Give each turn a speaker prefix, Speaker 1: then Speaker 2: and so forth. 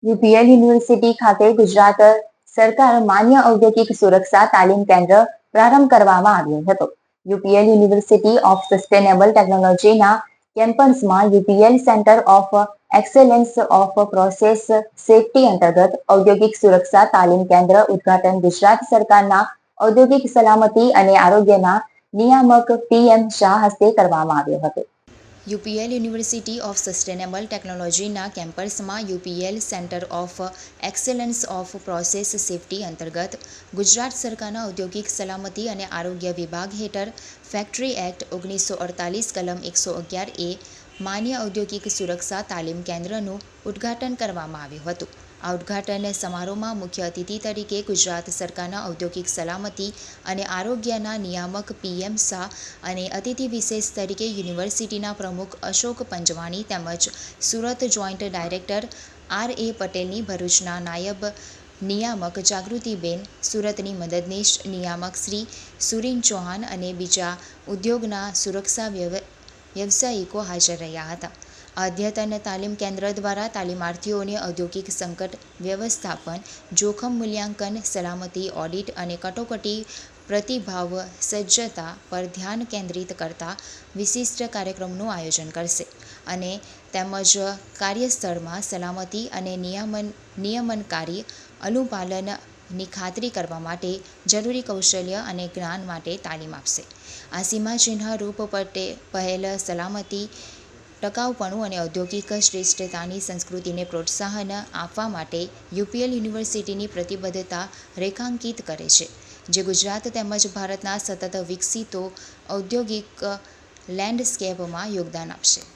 Speaker 1: UPL university ખાતે ગુજરાત સરકાર માન્ય ઔદ્યોગિક સુરક્ષા તાલીમ કેન્દ્ર પ્રારંભ કરવામાં આવ્યો હતો. યુપીએલ યુનિવર્સિટી ઓફ સસ્ટેનેબલ ટેકનોલોજીના કેમ્પસમાં UPL centre of excellence off process safety અંતર્ગત ઔદ્યોગિક સુરક્ષા તાલીમ કેન્દ્ર ઉદ્ઘાટન ગુજરાત સરકારના ઔદ્યોગિક સલામતી અને આરોગ્યના નિયામક પીએમ શાહ હસ્તે કરવામાં આવ્યો હતો.
Speaker 2: યુપીએલ યુનિવર્સિટી ઓફ સસ્ટેનેબલ ટેકનોલોજીના કેમ્પસમાં UPL centre of excellence off process safety અંતર્ગત ગુજરાત સરકારના ઔદ્યોગિક સલામતી અને આરોગ્ય વિભાગ હેઠળ ફેક્ટરી એક્ટ 1948 કલમ 111 માન્ય ઔદ્યોગિક સુરક્ષા તાલીમ કેન્દ્રનું ઉદ્ઘાટન કરવામાં આવ્યું હતું. આ ઉદ્ઘાટન સમારોહમાં મુખ્ય અતિથિ તરીકે ગુજરાત સરકારના ઔદ્યોગિક સલામતી અને આરોગ્યના નિયામક પીએમ શાહ અને અતિથિ વિશેષ તરીકે યુનિવર્સિટીના પ્રમુખ અશોક પંજવાણી તેમજ સુરત જોઈન્ટ ડાયરેક્ટર આર.એ. પટેલની ભરૂચના નાયબ નિયામક જાગૃતિબેન, સુરતની મદદનીશ નિયામક શ્રી સુરીન ચૌહાણ અને બીજા ઉદ્યોગના સુરક્ષા વ્યવસાયિકો હાજર રહ્યા હતા. અદ્યતન તાલીમ કેન્દ્ર દ્વારા તાલીમાર્થીઓને ઔદ્યોગિક સંકટ વ્યવસ્થાપન, જોખમ મૂલ્યાંકન, સલામતી ઓડિટ અને કટોકટી પ્રતિભાવ સજ્જતા પર ધ્યાન કેન્દ્રિત કરતા વિશિષ્ટ કાર્યક્રમનું આયોજન કરશે અને તેમજ કાર્યસ્થળમાં સલામતી અને નિયમનકારી અનુપાલનની ખાતરી કરવા માટે જરૂરી કૌશલ્ય અને જ્ઞાન માટે તાલીમ આપશે. આ સીમાચિહ્નરૂપ પહેલ સલામતી, ટકાઉપણું અને ઔદ્યોગિક શ્રેષ્ઠતાની સંસ્કૃતિને પ્રોત્સાહન આપવા માટે યુપીએલ યુનિવર્સિટીની પ્રતિબદ્ધતા રેખાંકિત કરે છે, જે ગુજરાત તેમજ ભારતના સતત વિકસિતો ઔદ્યોગિક લેન્ડસ્કેપમાં યોગદાન આપશે.